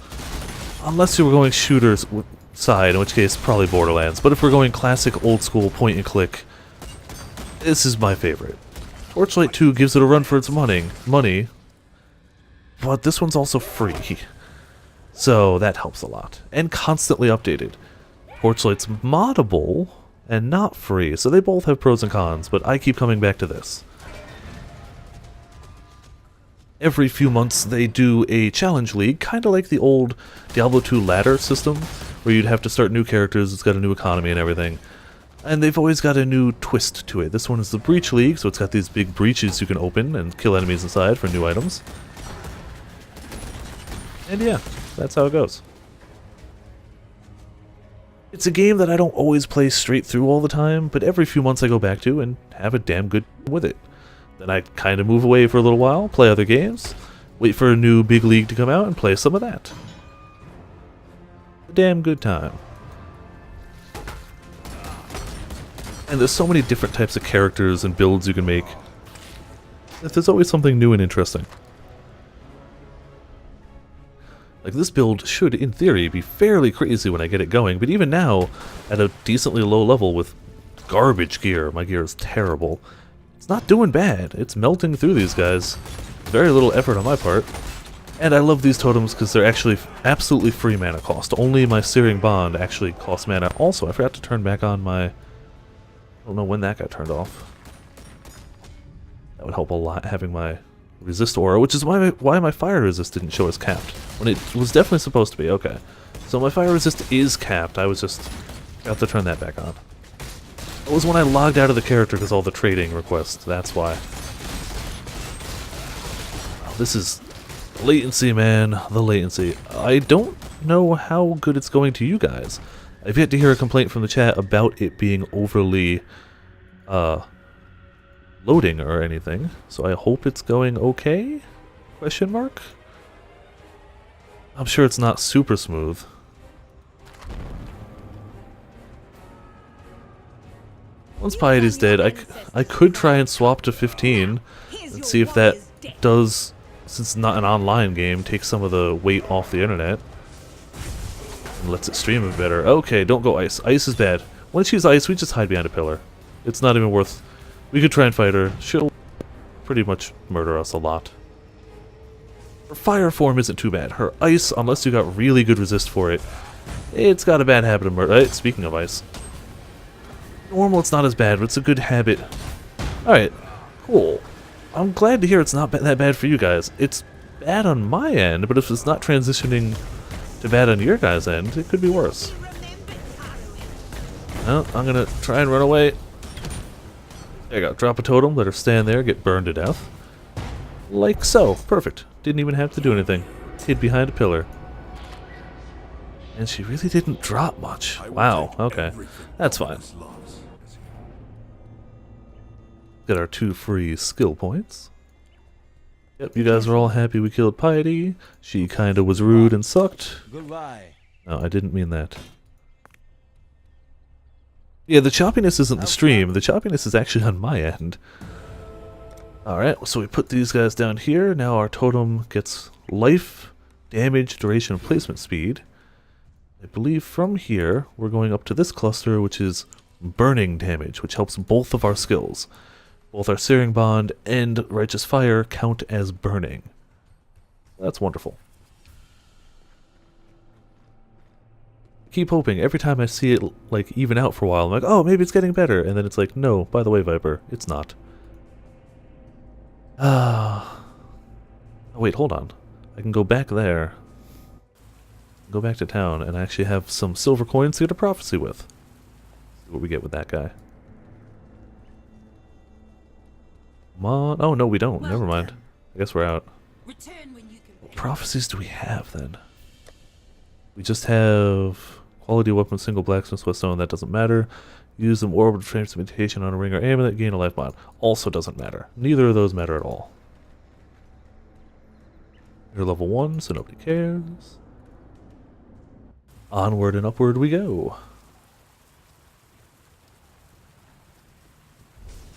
Unless you were going shooters side, in which case probably Borderlands. But if we're going classic old-school point-and-click, this is my favorite. Torchlight 2 gives it a run for its money, but this one's also free, so that helps a lot, and constantly updated. Torchlight's moddable and not free, so they both have pros and cons, but I keep coming back to this. every few months they do a challenge league, kind of like the old Diablo 2 ladder system, where you'd have to start new characters, it's got a new economy and everything. And they've always got a new twist to it. This one is the Breach League, so it's got these big breaches you can open and kill enemies inside for new items. And yeah, that's how it goes. It's a game that I don't always play straight through all the time, but every few months I go back to and have a damn good time with it. Then I kind of move away for a little while, play other games, wait for a new big league to come out and play some of that. A damn good time. And there's so many different types of characters and builds you can make, that there's always something new and interesting. Like, this build should, in theory, be fairly crazy when I get it going, but even now, at a decently low level with garbage gear, my gear is terrible, it's not doing bad. It's melting through these guys. Very little effort on my part. And I love these totems because they're actually absolutely free mana cost. Only my Searing Bond actually costs mana. Also, I forgot to turn back on my... I don't know when that got turned off. That would help a lot, having my resist aura, which is why my fire resist didn't show as capped, when it was definitely supposed to be. Okay, so my fire resist is capped. I was just got to turn that back on. It was when I logged out of the character because all the trading requests. That's why. Oh, this is latency, man. The latency. I don't know how good it's going to you guys. I've yet to hear a complaint from the chat about it being overly loading or anything, so I hope it's going okay? Question mark? I'm sure it's not super smooth. Once Piety's dead, I could try and swap to 15 and see if that does, since it's not an online game, take some of the weight off the internet and lets it stream a bit better. Okay, don't go ice. Ice is bad. Once she's ice, we just hide behind a pillar. It's not even worth... We could try and fight her. She'll pretty much murder us a lot. Her fire form isn't too bad. Her ice, unless you got really good resist for it, it's got a bad habit of murder. Speaking of ice. Normal, it's not as bad, but it's a good habit. Alright, cool. I'm glad to hear it's not that bad for you guys. It's bad on my end, but if it's not transitioning to bad on your guys' end, it could be worse. Well, I'm gonna try and run away. There you go. Drop a totem, let her stand there, get burned to death. Like so. Perfect. Didn't even have to do anything. Hid behind a pillar. And she really didn't drop much. Wow, okay. That's fine. Get our 2 free skill points. Yep, you guys are all happy we killed Piety. She kinda was rude and sucked. Goodbye. No, I didn't mean that. Yeah, the choppiness isn't the stream, the choppiness is actually on my end. Alright, so we put these guys down here, now our totem gets life, damage, duration, and placement speed. I believe from here, we're going up to this cluster, which is burning damage, which helps both of our skills. Both our Searing Bond and Righteous Fire count as burning. That's wonderful. Keep hoping. Every time I see it like even out for a while, I'm like, oh, maybe it's getting better, and then it's like, no, by the way, Viper, it's not. Oh, wait, hold on. I can go back there. Go back to town and actually have some silver coins to get a prophecy with. See what we get with that guy. Come on. Oh, no, we don't. Never mind. I guess we're out. Return when you can. What prophecies do we have then? We just have quality weapon, single blacksmith sweatstone, that doesn't matter. Use them orbital transmutation on a ring or amulet, gain a life bond. Also doesn't matter. Neither of those matter at all. You're level 1, so nobody cares. Onward and upward we go.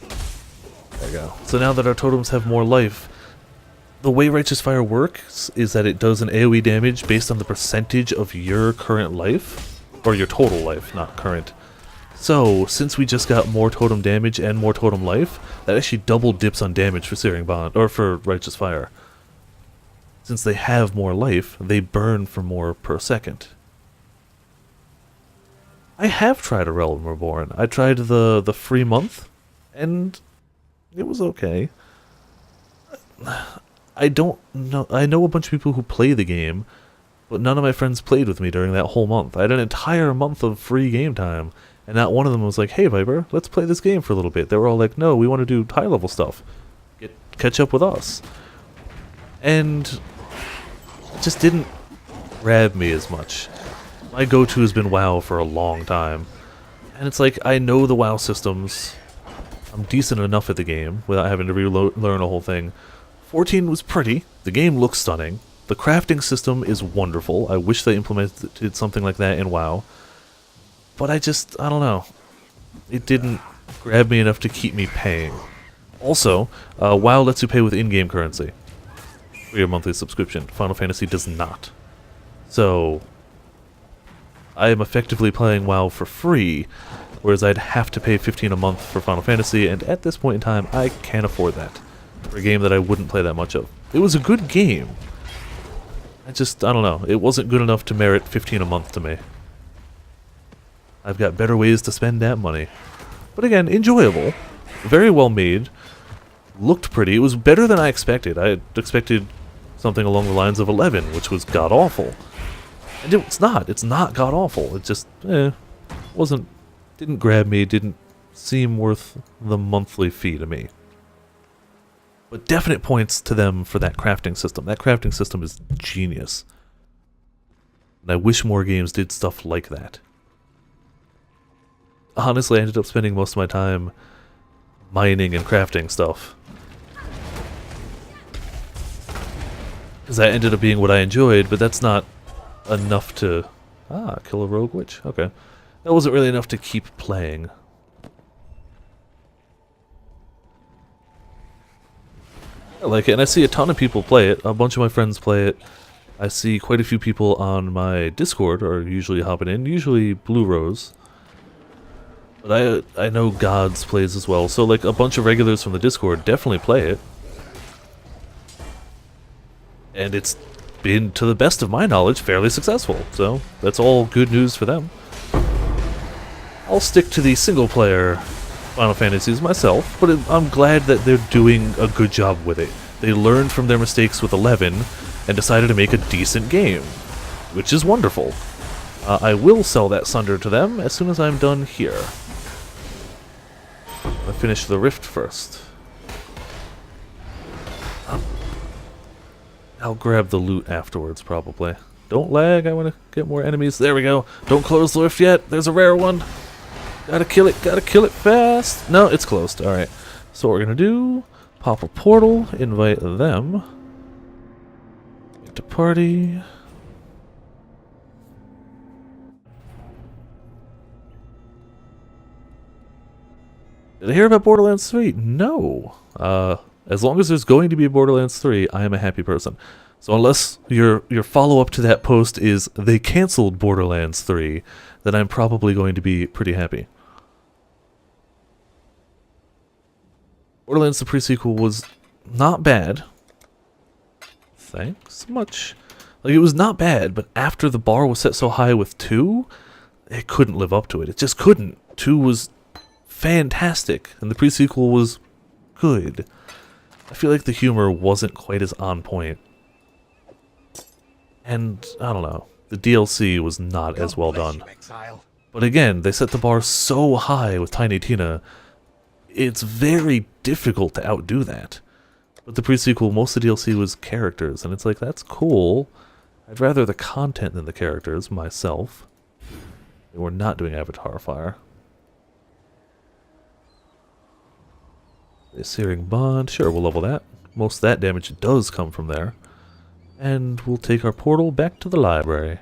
There you go. So now that our totems have more life, the way Righteous Fire works is that it does an AoE damage based on the percentage of your current life, or your total life, not current. So, since we just got more totem damage and more totem life, that actually double dips on damage for Searing Bond, or for Righteous Fire. Since they have more life, they burn for more per second. I have tried A Realm Reborn. I tried the free month, and it was okay. I don't know. I know a bunch of people who play the game, but none of my friends played with me during that whole month. I had an entire month of free game time, and not one of them was like, "Hey, Viper, let's play this game for a little bit." They were all like, "No, we want to do high-level stuff. Catch up with us." And it just didn't grab me as much. My go-to has been WoW for a long time, and it's like I know the WoW systems. I'm decent enough at the game without having to relearn a whole thing. 14 was pretty. The game looks stunning. The crafting system is wonderful. I wish they implemented something like that in WoW. But I don't know. It didn't grab me enough to keep me paying. Also, WoW lets you pay with in-game currency for your monthly subscription. Final Fantasy does not. So, I am effectively playing WoW for free, whereas I'd have to pay $15 a month for Final Fantasy, and at this point in time, I can't afford that for a game that I wouldn't play that much of. It was a good game. I don't know. It wasn't good enough to merit $15 a month to me. I've got better ways to spend that money. But again, enjoyable. Very well made. Looked pretty. It was better than I expected. I expected something along the lines of 11, which was god-awful. And it's not. It's not god-awful. It just, didn't grab me, didn't seem worth the monthly fee to me. But definite points to them for that crafting system. That crafting system is genius. And I wish more games did stuff like that. Honestly, I ended up spending most of my time mining and crafting stuff. Because that ended up being what I enjoyed, but that's not enough to... kill a rogue witch. Okay. That wasn't really enough to keep playing. I like it, and I see a ton of people play it. A bunch of my friends play it. I see quite a few people on my Discord are usually hopping in, usually Blue Rose. But I know Gods plays as well, so like a bunch of regulars from the Discord definitely play it. And it's been, to the best of my knowledge, fairly successful, so that's all good news for them. I'll stick to the single-player Final Fantasies myself, but I'm glad that they're doing a good job with it. They learned from their mistakes with 11 and decided to make a decent game, which is wonderful. I will sell that Sunder to them as soon as I'm done here. I'll finish the Rift first. I'll grab the loot afterwards, probably. Don't lag, I want to get more enemies. There we go. Don't close the Rift yet. There's a rare one. Gotta kill it fast. No, it's closed. Alright. So what we're gonna do, pop a portal, invite them. Get to party. Did I hear about Borderlands 3? No. As long as there's going to be a Borderlands 3, I am a happy person. So unless your follow-up to that post is they canceled Borderlands 3, then I'm probably going to be pretty happy. Borderlands the pre-sequel was not bad. Thanks much. Like, it was not bad, but after the bar was set so high with 2, it couldn't live up to it. It just couldn't. 2 was fantastic, and the pre-sequel was good. I feel like the humor wasn't quite as on point. And, I don't know, the DLC was not as well done. But again, they set the bar so high with Tiny Tina, it's very difficult to outdo that. But the pre-sequel, most of the DLC was characters, and it's like, that's cool. I'd rather the content than the characters, myself. They were not doing Avatar Fire. A Searing Bond, sure, we'll level that. Most of that damage does come from there. And we'll take our portal back to the library.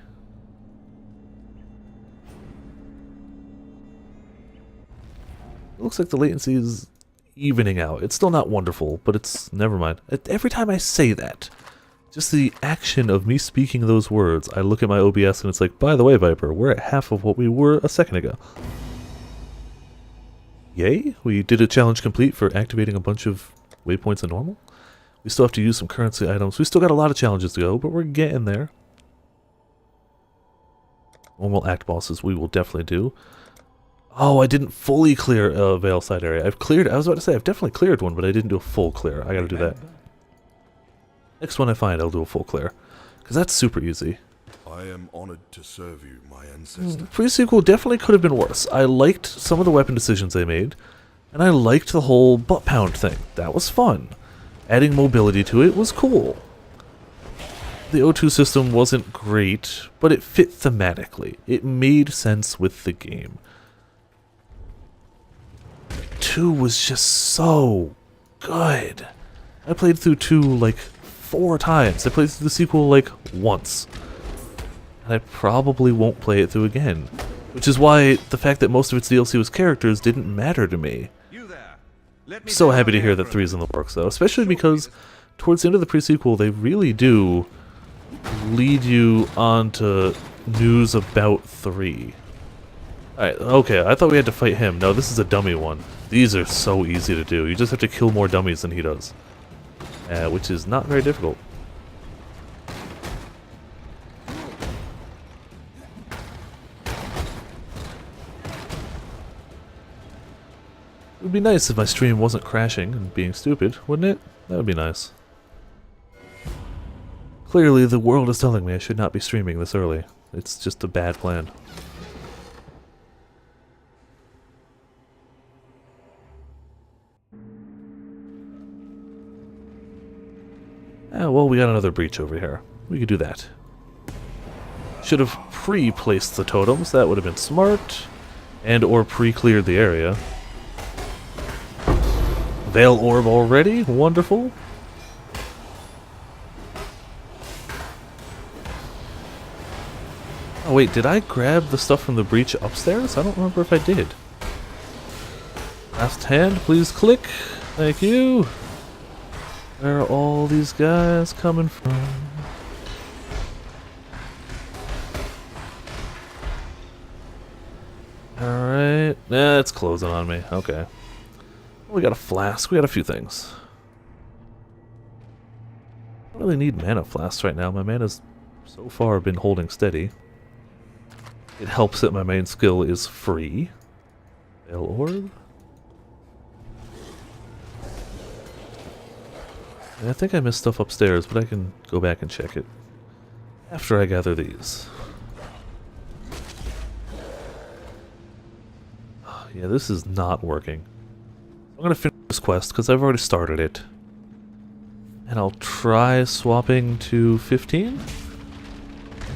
It looks like the latency is evening out. It's still not wonderful, but it's... never mind. Every time I say that, just the action of me speaking those words, I look at my OBS and it's like, by the way, Viper, we're at half of what we were a second ago. Yay, we did a challenge complete for activating a bunch of waypoints in normal. We still have to use some currency items. We still got a lot of challenges to go, but we're getting there. Normal act bosses we will definitely do. Oh, I didn't fully clear a Veilside area. I was about to say, I've definitely cleared one, but I didn't do a full clear. I gotta do that. Next one I find, I'll do a full clear. Because that's super easy. I am honored to serve you, my ancestor. Pre-sequel definitely could have been worse. I liked some of the weapon decisions they made, and I liked the whole butt pound thing. That was fun. Adding mobility to it was cool. The O2 system wasn't great, but it fit thematically. It made sense with the game. 2 was just so good. I played through 2 like 4 times. I played through the sequel like once. And I probably won't play it through again. Which is why the fact that most of its DLC was characters didn't matter to me. You there. Let me So down happy to here hear that for 3 is in the works though. Especially because towards the end of the pre-sequel they really do lead you on to news about 3. Alright, okay, I thought we had to fight him. No, this is a dummy one. These are so easy to do. You just have to kill more dummies than he does. Which is not very difficult. It would be nice if my stream wasn't crashing and being stupid, wouldn't it? That would be nice. Clearly, the world is telling me I should not be streaming this early. It's just a bad plan. Well, we got another breach over here. We could do that. Should have pre-placed the totems. That would have been smart. And or pre-cleared the area. Veil orb already? Wonderful. Oh wait, did I grab the stuff from the breach upstairs? I don't remember if I did. Last hand, please click. Thank you. Where are all these guys coming from? Alright. Nah, it's closing on me. Okay. We got a flask. We got a few things. I don't really need mana flasks right now. My mana's so far been holding steady. It helps that my main skill is free. Veil orb. And I think I missed stuff upstairs, but I can go back and check it after I gather these. Yeah, this is not working. I'm gonna finish this quest because I've already started it. And I'll try swapping to 15.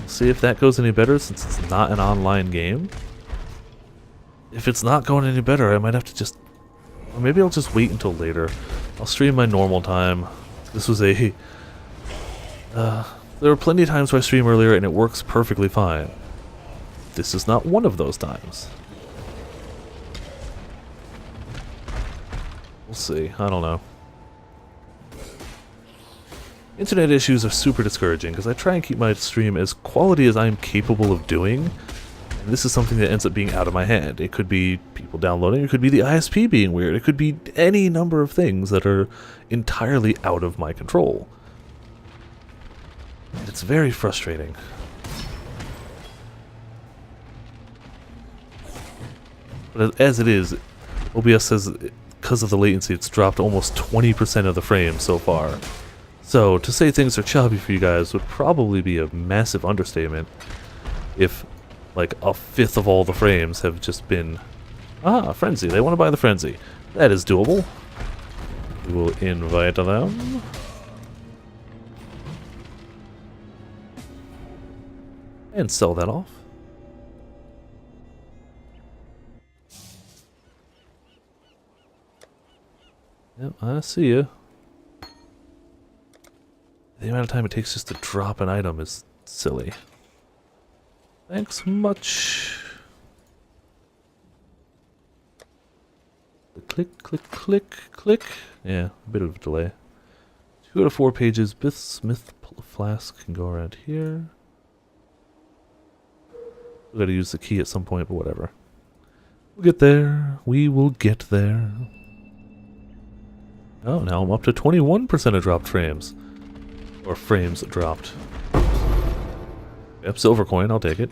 See if that goes any better since it's not an online game. If it's not going any better, I might have to just... Or maybe I'll just wait until later. I'll stream my normal time. This was a... there were plenty of times where I stream earlier and it works perfectly fine. This is not one of those times. We'll see. I don't know. Internet issues are super discouraging because I try and keep my stream as quality as I'm capable of doing. And this is something that ends up being out of my hand. It could be people downloading, it could be the ISP being weird, it could be any number of things that are entirely out of my control. And it's very frustrating. But as it is, OBS says because of the latency it's dropped almost 20% of the frames so far. So, to say things are choppy for you guys would probably be a massive understatement if, like, a fifth of all the frames have just been... Ah, Frenzy. They want to buy the Frenzy. That is doable. We will invite them. And sell that off. Yep, I see ya. The amount of time it takes just to drop an item is silly. Thanks much. Click, click, click, click. Yeah, a bit of a delay. 2 out of 4 pages. Bismuth flask can go around here. We gotta use the key at some point, but whatever. We'll get there. We will get there. Oh, now I'm up to 21% of dropped frames. Or frames dropped. Yep, silver coin, I'll take it.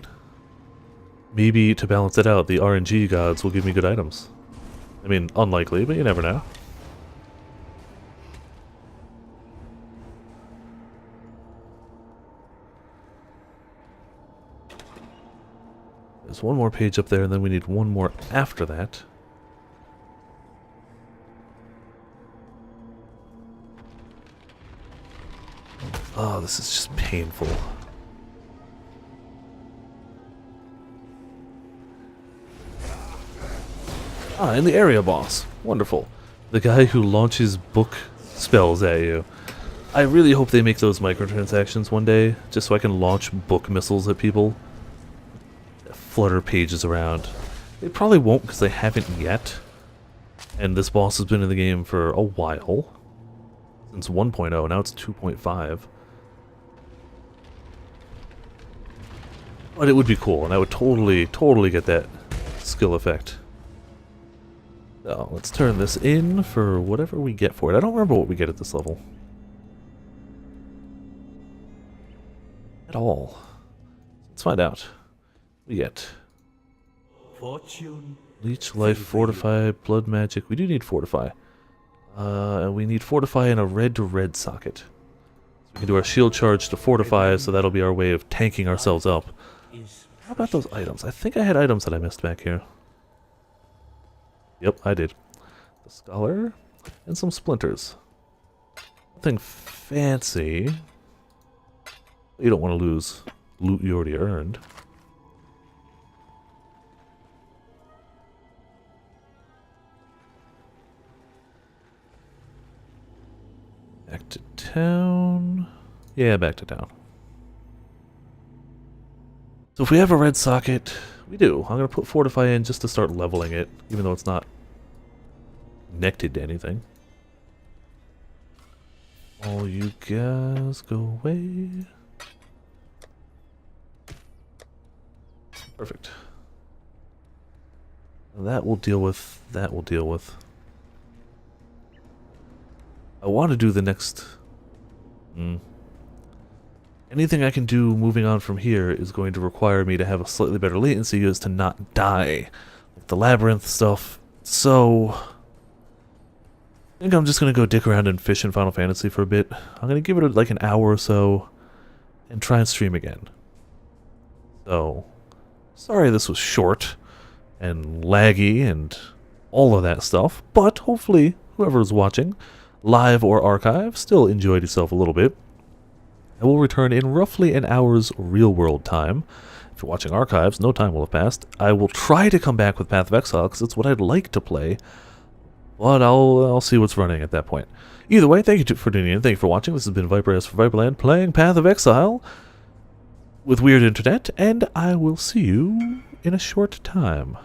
Maybe to balance it out, the RNG gods will give me good items. I mean, unlikely, but you never know. There's one more page up there, and then we need one more after that. Oh, this is just painful. Ah, and the area boss. Wonderful. The guy who launches book spells at you. I really hope they make those microtransactions one day, just so I can launch book missiles at people. Flutter pages around. They probably won't because they haven't yet. And this boss has been in the game for a while. Since 1.0, now it's 2.5. But it would be cool, and I would totally get that skill effect. So, let's turn this in for whatever we get for it. I don't remember what we get at this level. At all. Let's find out. We get Fortune. Leech, Life, Fortify, Blood Magic. We do need Fortify. And we need Fortify in a red to red socket. So we can do our shield charge to Fortify, so that'll be our way of tanking ourselves up. How about those items? I think I had items that I missed back here. Yep, I did. The Scholar and some splinters. Nothing fancy. You don't want to lose loot you already earned. Back to town. Yeah, back to town. So if we have a red socket, we do. I'm going to put Fortify in just to start leveling it, even though it's not connected to anything. All you guys go away. Perfect. That will deal with. That will deal with. I want to do the next... Anything I can do moving on from here is going to require me to have a slightly better latency as to not die. Like the labyrinth stuff. So... I think I'm just going to go dick around and fish in Final Fantasy for a bit. I'm going to give it like an hour or so and try and stream again. So... Sorry this was short and laggy and all of that stuff, but hopefully whoever's watching, live or archive, still enjoyed yourself a little bit. I will return in roughly an hour's real-world time. If you're watching archives, no time will have passed. I will try to come back with Path of Exile, because it's what I'd like to play. But I'll see what's running at that point. Either way, thank you for tuning in. Thank you for watching. This has been Viper S for Viperland, playing Path of Exile with weird internet, and I will see you in a short time.